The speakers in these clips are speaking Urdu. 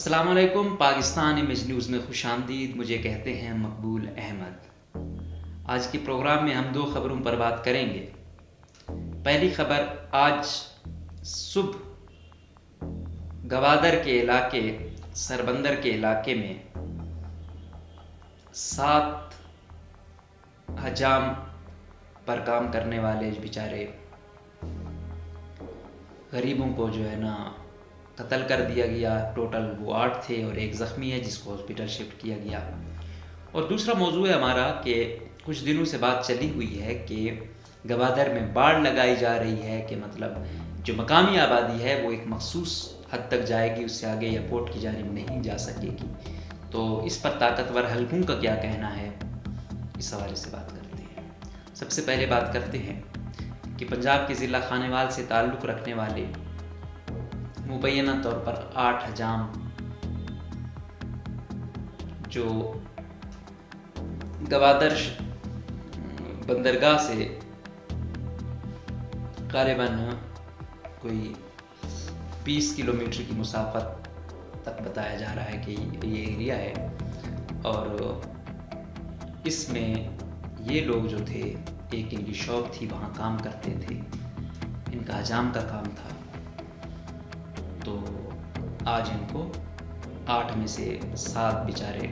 السلام علیکم، پاکستان امیج نیوز میں خوش آمدید۔ مجھے کہتے ہیں مقبول احمد۔ آج کے پروگرام میں ہم 2 خبروں پر بات کریں گے۔ پہلی خبر، آج صبح گوادر کے علاقے سربندر کے علاقے میں 7 حجام پر کام کرنے والے بیچارے غریبوں کو جو ہے نا قتل کر دیا گیا۔ ٹوٹل وہ 8 تھے اور 1 زخمی ہے جس کو ہاسپٹل شفٹ کیا گیا۔ اور دوسرا موضوع ہے ہمارا کہ کچھ دنوں سے بات چلی ہوئی ہے کہ گوادر میں باڑ لگائی جا رہی ہے کہ مطلب جو مقامی آبادی ہے وہ ایک مخصوص حد تک جائے گی، اس سے آگے ایئرپورٹ کی جانب نہیں جا سکے گی۔ تو اس پر طاقتور حلقوں کا کیا کہنا ہے، اس حوالے سے بات کرتے ہیں۔ سب سے پہلے بات کرتے ہیں کہ پنجاب کے ضلع خانیوال سے تعلق رکھنے والے مبینہ طور پر 8 حجام جو گوادر بندرگاہ سے غالباً کوئی 20 کلومیٹر کی مسافت تک بتایا جا رہا ہے کہ یہ ایریا ہے، اور اس میں یہ لوگ جو تھے، ایک ان کی شاپ تھی، وہاں کام کرتے تھے، ان کا حجام کا کام تھا۔ تو آج ان کو 8 میں سے 7 بیچارے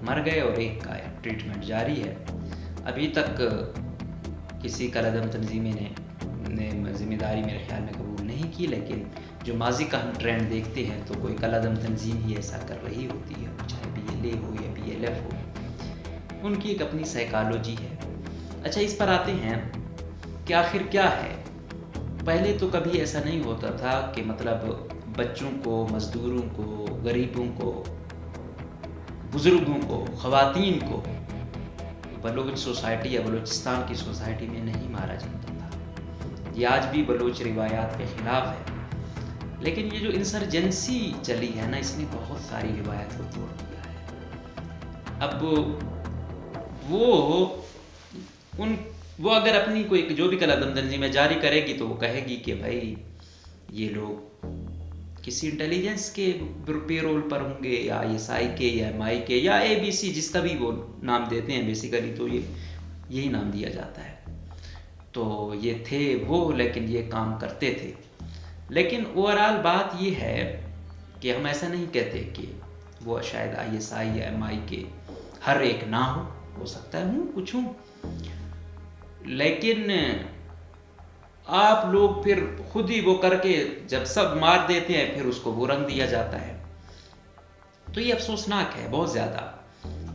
مر گئے اور 1 کا ٹریٹمنٹ جاری ہے۔ ابھی تک کسی کالعدم تنظیمیں نے ذمہ داری میرے خیال میں قبول نہیں کی، لیکن جو ماضی کا ہم ٹرینڈ دیکھتے ہیں تو کوئی کالعدم تنظیم ہی ایسا کر رہی ہوتی ہے، چاہے PLA ہو یا PLF ہو، ان کی ایک اپنی سائیکالوجی ہے۔ اچھا، اس پر آتے ہیں کہ آخر کیا ہے۔ پہلے تو کبھی ایسا نہیں ہوتا تھا کہ مطلب بچوں کو، مزدوروں کو، غریبوں کو، بزرگوں کو، خواتین کو بلوچ سوسائٹی یا بلوچستان کی سوسائٹی میں نہیں مارا جاتا تھا۔ یہ آج بھی بلوچ روایات کے خلاف ہے، لیکن یہ جو انسرجنسی چلی ہے نا، اس نے بہت ساری روایات کو توڑ دیا ہے۔ اب وہ اگر اپنی کوئی جو بھی کالعدم تنظیمیں جاری کرے گی تو وہ کہے گی کہ بھائی یہ لوگ کسی انٹیلیجنس کے پے رول پر ہوں گے، یا ISI کے، یا MI کے، یا ABC، جس کا بھی وہ نام دیتے ہیں، بیسیکلی تو یہی نام دیا جاتا ہے۔ تو یہ تھے وہ، لیکن یہ کام کرتے تھے۔ لیکن اوورآل بات یہ ہے کہ ہم ایسا نہیں کہتے کہ وہ شاید ISI یا MI کے ہر ایک نہ ہو سکتا ہے کچھ ہوں، لیکن آپ لوگ پھر خود ہی وہ کر کے جب سب مار دیتے ہیں پھر اس کو وہ رنگ دیا جاتا ہے۔ تو یہ افسوسناک ہے بہت زیادہ۔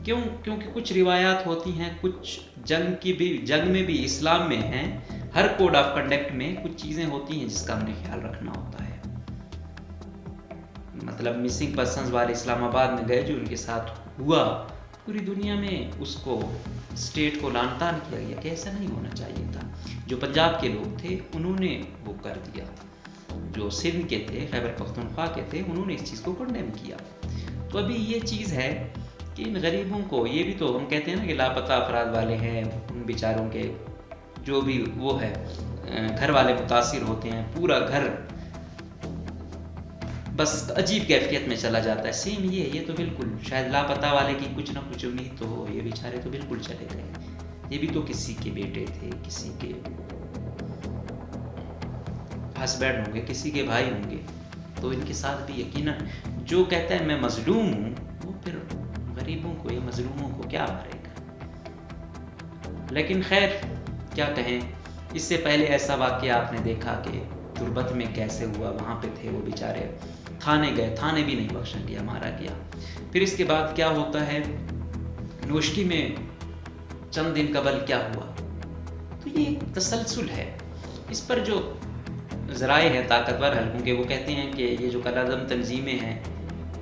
کیونکہ کچھ روایات ہوتی ہیں، کچھ جنگ میں بھی اسلام میں ہیں، ہر کوڈ آف کنڈکٹ میں کچھ چیزیں ہوتی ہیں جس کا ہم نے خیال رکھنا ہوتا ہے۔ مطلب مسنگ پرسنز والے اسلام آباد میں گئے، جو ان کے ساتھ ہوا، پوری دنیا میں اس کو اسٹیٹ کو لعن طعن کیا گیا کہ ایسا نہیں ہونا چاہیے تھا۔ جو پنجاب کے لوگ تھے انہوں نے وہ کر دیا، جو سندھ کے تھے، خیبر پختونخوا کے تھے، انہوں نے اس چیز کو کنڈیم کیا۔ تو ابھی یہ چیز ہے کہ ان غریبوں کو، یہ بھی تو ہم کہتے ہیں نا کہ لاپتہ افراد والے ہیں، ان بیچاروں کے جو بھی وہ ہے گھر والے متاثر ہوتے ہیں، پورا گھر بس عجیب کیفیت میں چلا جاتا ہے۔ سیم یہ تو بالکل شاید لاپتہ والے کی کچھ نہ کچھ امید تو ہو، یہ بیچارے تو بالکل چلے گئے۔ یہ بھی تو کسی کے بیٹے تھے، کسی کے ہسبینڈ ہوں گے، کسی کے بھائی ہوں گے، تو ان کے ساتھ بھی یقیناً جو کہتا ہے میں مظلوم ہوں، وہ پھر غریبوں کو یا مظلوموں کو کیا مارے گا۔ لیکن خیر کیا کہیں، اس سے پہلے ایسا واقعہ آپ نے دیکھا کہ تربت میں کیسے ہوا، وہاں پہ تھے وہ بیچارے، تھانے گئے، تھانے بھی نہیں بخشا گیا، مارا گیا۔ پھر اس کے بعد کیا ہوتا ہے، نوشٹی میں چند دن قبل کیا ہوا۔ تو یہ ایک تسلسل ہے۔ اس پر جو ذرائع ہیں طاقتور حلقوں کے، وہ کہتے ہیں کہ یہ جو کالعدم تنظیمیں ہیں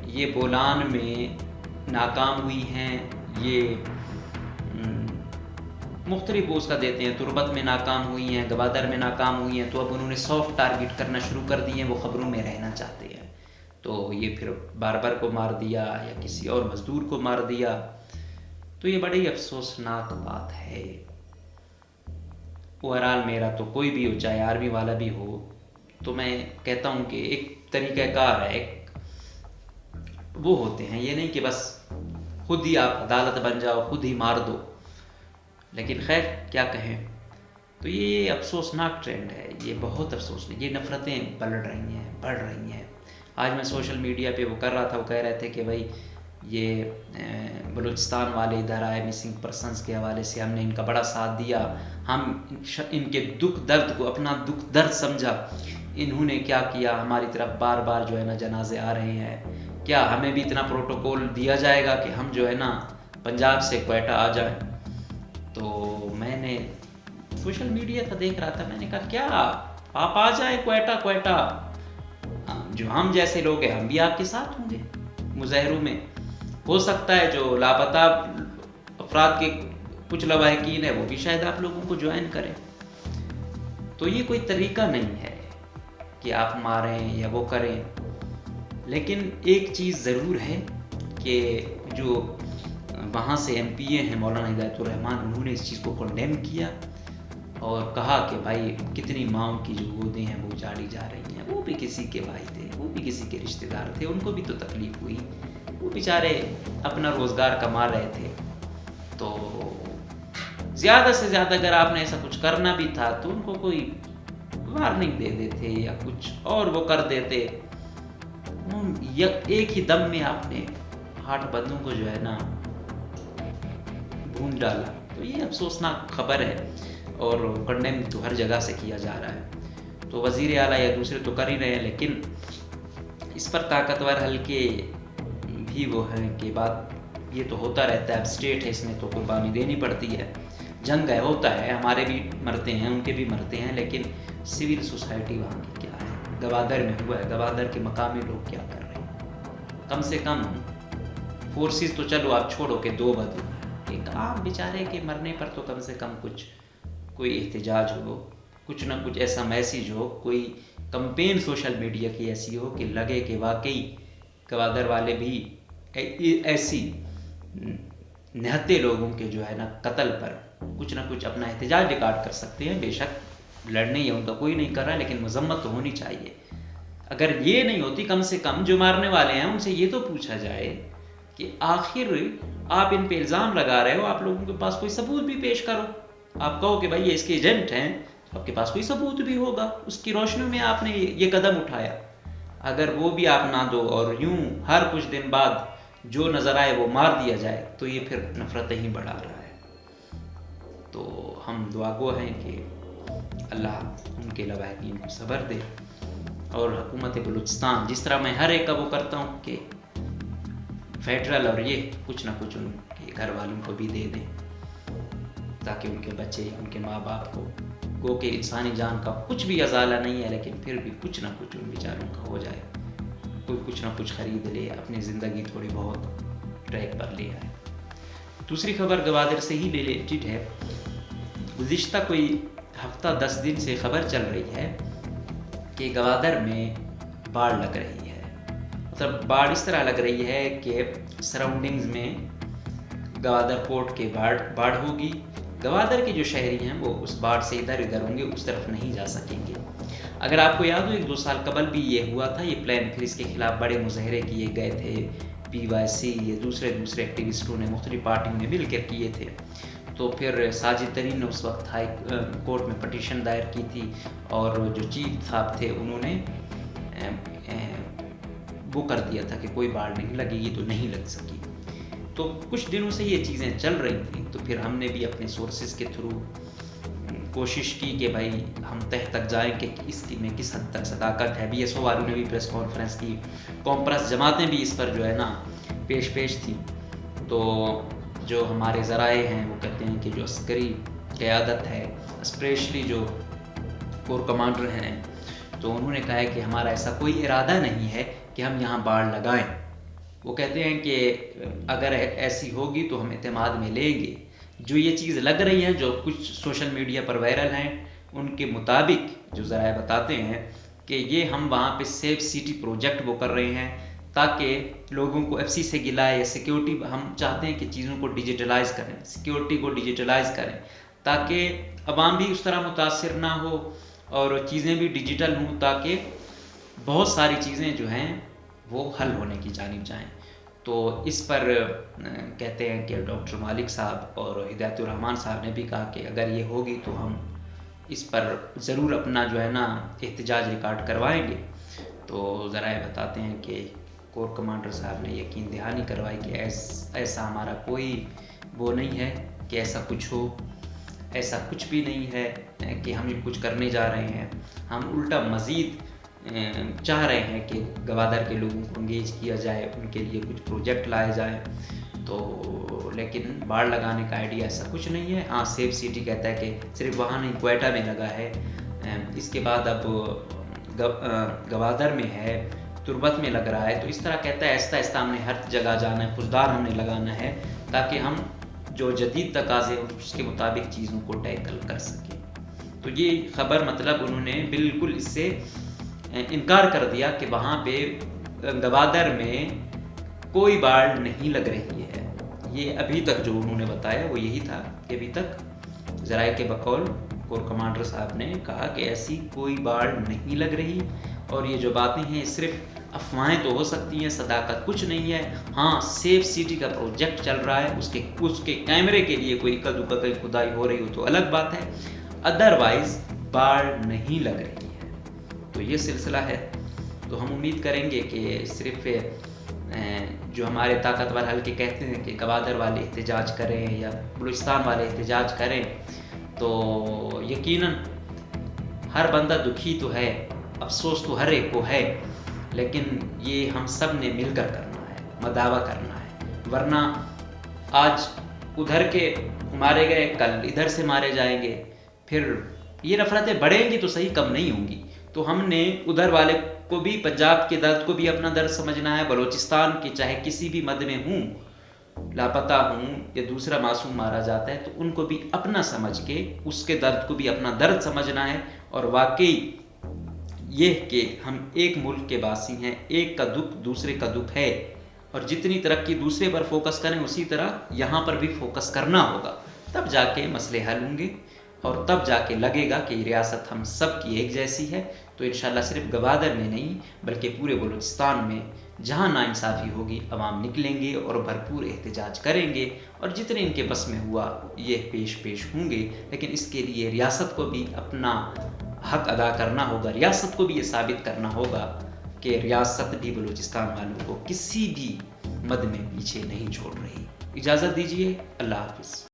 یہ بولان میں ناکام ہوئی ہیں، یہ مختلف وہ اس کا دیتے ہیں، تربت میں ناکام ہوئی ہیں، گوادر میں ناکام ہوئی ہیں، تو اب انہوں نے سافٹ ٹارگٹ کرنا شروع کر دی ہیں، وہ خبروں میں رہنا چاہتے ہیں۔ تو یہ پھر باربر کو مار دیا یا کسی اور مزدور کو مار دیا۔ تو یہ بڑی افسوسناک بات ہے۔ اوورآل میرا تو کوئی بھی ہو، چاہے آرمی والا بھی ہو، تو میں کہتا ہوں کہ ایک طریقہ کار ہے، ایک وہ ہوتے ہیں، یہ نہیں کہ بس خود ہی آپ عدالت بن جاؤ، خود ہی مار دو. لیکن خیر کیا کہیں. تو یہ افسوسناک ٹرینڈ ہے، یہ بہت افسوسناک، یہ نفرتیں بڑھ رہی ہیں. آج میں سوشل میڈیا پہ وہ کر رہا تھا، وہ کہہ رہے تھے کہ بھائی یہ بلوچستان والے ادھر آئے مسنگ پرسنس کے حوالے سے، ہم نے ان کا بڑا ساتھ دیا، ہم ان کے دکھ درد کو اپنا دکھ درد سمجھا، انہوں نے کیا کیا، ہماری طرف بار بار جو ہے نا جنازے آ رہے ہیں، کیا ہمیں بھی اتنا پروٹوکول دیا جائے گا کہ ہم جو ہے نا پنجاب سے کوئٹہ آ جائیں. تو میں نے سوشل میڈیا کا دیکھ رہا تھا، میں نے کہا کیا آپ آ جائیں کوئٹہ، جو ہم جیسے لوگ ہیں ہم بھی آپ کے ساتھ ہوں گے مظاہروں میں. ہو سکتا ہے جو لاپتہ افراد کے کچھ لواحقین ہیں وہ بھی شاید آپ لوگوں کو جوائن کریں. تو یہ کوئی طریقہ نہیں ہے کہ آپ ماریں یا وہ کریں. لیکن ایک چیز ضرور ہے کہ جو وہاں سے ایم پی اے ہیں مولانا ہدایت الرحمان، انہوں نے اس چیز کو کنڈیم کیا اور کہا کہ بھائی کتنی ماؤں کی جو گودیں ہیں وہ اجاڑی جا رہی ہیں. وہ بھی کسی کے بھائی تھے، وہ بھی کسی کے رشتہ دار تھے، ان کو بھی تو تکلیف ہوئی، وہ بیچارے اپنا روزگار کما رہے تھے. تو زیادہ سے زیادہ اگر آپ نے ایسا کچھ کرنا بھی تھا تو ان کو کوئی وارننگ دے دیتے یا کچھ اور وہ کر دیتے. ایک ہی دم میں آپ نے 8 بندوں کو جو ہے نا بھون ڈالا. تو یہ افسوسناک خبر ہے اور کنڈیم تو ہر جگہ سے کیا جا رہا ہے. تو وزیر اعلیٰ یا دوسرے تو کر ہی رہے ہیں، لیکن اس پر طاقتور حلقے بھی وہ ہیں کہ بات یہ تو ہوتا رہتا ہے. اب اسٹیٹ ہے، اس میں تو قربانی دینی پڑتی ہے، جنگ ہے، ہوتا ہے، ہمارے بھی مرتے ہیں، ان کے بھی مرتے ہیں. لیکن سول سوسائٹی وہاں کی کیا ہے؟ گوادر میں ہوا ہے، گوادر کے مقامی لوگ کیا کر رہے ہیں؟ کم سے کم فورسز تو چلو آپ چھوڑو کہ 2 بدو، ایک عام بیچارے کے مرنے پر تو کم سے کم کوئی احتجاج ہو، کچھ نہ کچھ ایسا میسیج ہو، کوئی کمپین سوشل میڈیا کی ایسی ہو کہ لگے کہ واقعی گوادر والے بھی ایسی نہتے لوگوں کے جو ہے نا قتل پر کچھ نہ کچھ اپنا احتجاج ریکارڈ کر سکتے ہیں. بے شک لڑنے یا ان کا کوئی نہیں کر رہا، لیکن مذمت تو ہونی چاہیے. اگر یہ نہیں ہوتی، کم سے کم جو مارنے والے ہیں ان سے یہ تو پوچھا جائے کہ آخر آپ ان پہ الزام لگا رہے ہو، آپ لوگوں کے پاس کوئی ثبوت بھی پیش کرو. آپ کہو کہ بھائی یہ اس کے ایجنٹ ہیں، آپ کے پاس کوئی ثبوت بھی ہوگا، اس کی روشنی میں آپ نے یہ قدم اٹھایا. اگر وہ بھی آپ نہ دو اور یوں ہر کچھ دن بعد جو نظر آئے وہ مار دیا جائے تو یہ پھر نفرتیں ہی بڑھا رہا ہے. تو ہم دعا گو ہیں کہ اللہ ان کے لواحقین کو صبر دے، اور حکومت بلوچستان جس طرح میں ہر ایک کا وہ کرتا ہوں کہ فیڈرل اور یہ کچھ نہ کچھ ان کے گھر والوں کو بھی دے دیں، تاکہ ان کے بچے، ان کے ماں باپ کو، گو کہ انسانی جان کا کچھ بھی ازالہ نہیں ہے لیکن پھر بھی کچھ نہ کچھ ان بیچاروں کا ہو جائے، کوئی کچھ نہ کچھ خرید لے، اپنی زندگی تھوڑی بہت ٹریک پر لے آئے. دوسری خبر گوادر سے ہی ریلیٹڈ ہے. گزشتہ کوئی ہفتہ 10 دن سے خبر چل رہی ہے کہ گوادر میں باڑھ لگ رہی ہے. مطلب باڑھ اس طرح لگ رہی ہے کہ سراؤنڈنگز میں گوادر پورٹ کے باڑھ ہوگی. گوادر کے جو شہری ہیں وہ اس باڑھ سے ادھر ادھر ہوں گے، اس طرف نہیں جا سکیں گے. اگر آپ کو یاد ہو 1-2 سال قبل بھی یہ ہوا تھا یہ پلان، پھر اس کے خلاف بڑے مظاہرے کیے گئے تھے. PYC یہ دوسرے ایکٹیوسٹوں نے، مختلف پارٹیوں نے مل کر کیے تھے. تو پھر ساجد ترین نے اس وقت ہائی کورٹ میں پٹیشن دائر کی تھی، اور جو چیف صاحب تھے انہوں نے وہ کر دیا تھا کہ کوئی باڑھ نہیں لگے گی، تو نہیں لگ سکی. تو کچھ دنوں سے یہ چیزیں چل رہی تھیں. تو پھر ہم نے بھی اپنے سورسز کے تھرو کوشش کی کہ بھائی ہم تہ تک جائیں کہ اس میں کس حد تک صداقت ہے. BSO والوں نے بھی پریس کانفرنس کی، کانفرنس جماعتیں بھی اس پر جو ہے نا پیش تھی. تو جو ہمارے ذرائع ہیں وہ کہتے ہیں کہ جو عسکری قیادت ہے، اسپیشلی جو کور کمانڈر ہیں، تو انہوں نے کہا ہے کہ ہمارا ایسا کوئی ارادہ نہیں ہے کہ ہم یہاں باڑھ لگائیں. وہ کہتے ہیں کہ اگر ایسی ہوگی تو ہم اعتماد میں لیں گے. جو یہ چیز لگ رہی ہے، جو کچھ سوشل میڈیا پر وائرل ہیں، ان کے مطابق جو ذرائع بتاتے ہیں کہ یہ ہم وہاں پہ سیف سٹی پروجیکٹ وہ کر رہے ہیں تاکہ لوگوں کو FC سے گلا ہے، سیکیورٹی ہم چاہتے ہیں کہ چیزوں کو ڈیجیٹلائز کریں، سیکیورٹی کو ڈیجیٹلائز کریں تاکہ عوام بھی اس طرح متاثر نہ ہو اور چیزیں بھی ڈیجیٹل ہوں، تاکہ بہت ساری چیزیں جو ہیں وہ حل ہونے کی جانب جائیں. تو اس پر کہتے ہیں کہ ڈاکٹر مالک صاحب اور ہدایت الرحمان صاحب نے بھی کہا کہ اگر یہ ہوگی تو ہم اس پر ضرور اپنا جو ہے نا احتجاج ریکارڈ کروائیں گے۔ تو ذرائع بتاتے ہیں کہ کور کمانڈر صاحب نے یقین دہانی کروائی کہ ایسا ہمارا کوئی وہ نہیں ہے کہ ایسا کچھ ہو، ایسا کچھ بھی نہیں ہے کہ ہم کچھ کرنے جا رہے ہیں۔ ہم الٹا مزید چاہ رہے ہیں کہ گوادر کے لوگوں کو انگیج کیا جائے، ان کے لیے کچھ پروجیکٹ لائے جائیں۔ تو لیکن باڑ لگانے کا آئیڈیا ایسا کچھ نہیں ہے۔ ہاں سیف سٹی کہتا ہے کہ صرف وہاں نہیں، کوئٹہ میں لگا ہے، اس کے بعد اب گوادر میں ہے، تربت میں لگ رہا ہے۔ تو اس طرح کہتا ہے آہستہ آہستہ ہم نے ہر جگہ جانا ہے، خوددار ہم نے لگانا ہے تاکہ ہم جو جدید تقاضے اس کے مطابق چیزوں کو ٹیکل کر سکیں۔ تو یہ خبر مطلب انہوں نے بالکل اس سے انکار کر دیا کہ وہاں پہ گوادر میں کوئی باڑ نہیں لگ رہی ہے۔ یہ ابھی تک جو انہوں نے بتایا وہ یہی تھا کہ ابھی تک ذرائع کے بقول کور کمانڈر صاحب نے کہا کہ ایسی کوئی باڑ نہیں لگ رہی، اور یہ جو باتیں ہیں صرف افواہیں تو ہو سکتی ہیں، صداقت کچھ نہیں ہے۔ ہاں سیف سٹی کا پروجیکٹ چل رہا ہے، اس کے کیمرے کے لیے کوئی اکا دکا کہیں کھدائی ہو رہی ہو تو الگ بات ہے، ادروائز باڑ نہیں لگ رہی ہے۔ تو یہ سلسلہ ہے۔ تو ہم امید کریں گے کہ صرف جو ہمارے طاقتور حلقے کہتے ہیں کہ گوادر والے احتجاج کریں یا بلوچستان والے احتجاج کریں، تو یقیناً ہر بندہ دکھی تو ہے، افسوس تو ہر ایک کو ہے، لیکن یہ ہم سب نے مل کر کرنا ہے، مداوع کرنا ہے، ورنہ آج ادھر کے مارے گئے کل ادھر سے مارے جائیں گے، پھر یہ نفرتیں بڑھیں گی تو صحیح کم نہیں ہوں گی۔ تو ہم نے ادھر والے کو بھی، پنجاب کے درد کو بھی اپنا درد سمجھنا ہے، بلوچستان کی چاہے کسی بھی مد میں ہوں، لاپتہ ہوں یا دوسرا معصوم مارا جاتا ہے، تو ان کو بھی اپنا سمجھ کے اس کے درد کو بھی اپنا درد سمجھنا ہے، اور واقعی یہ کہ ہم ایک ملک کے باسی ہیں، ایک کا دکھ دوسرے کا دکھ ہے، اور جتنی ترقی دوسرے پر فوکس کریں اسی طرح یہاں پر بھی فوکس کرنا ہوگا، تب جا کے مسئلے حل ہوں گے، اور تب جا کے لگے گا کہ یہ ریاست ہم سب کی ایک جیسی ہے۔ تو انشاءاللہ صرف گوادر میں نہیں بلکہ پورے بلوچستان میں جہاں ناانصافی ہوگی عوام نکلیں گے اور بھرپور احتجاج کریں گے، اور جتنے ان کے بس میں ہوا یہ پیش ہوں گے، لیکن اس کے لیے ریاست کو بھی اپنا حق ادا کرنا ہوگا، ریاست کو بھی یہ ثابت کرنا ہوگا کہ ریاست بھی بلوچستان والوں کو کسی بھی مد میں پیچھے نہیں چھوڑ رہی۔ اجازت دیجیے، اللہ حافظ۔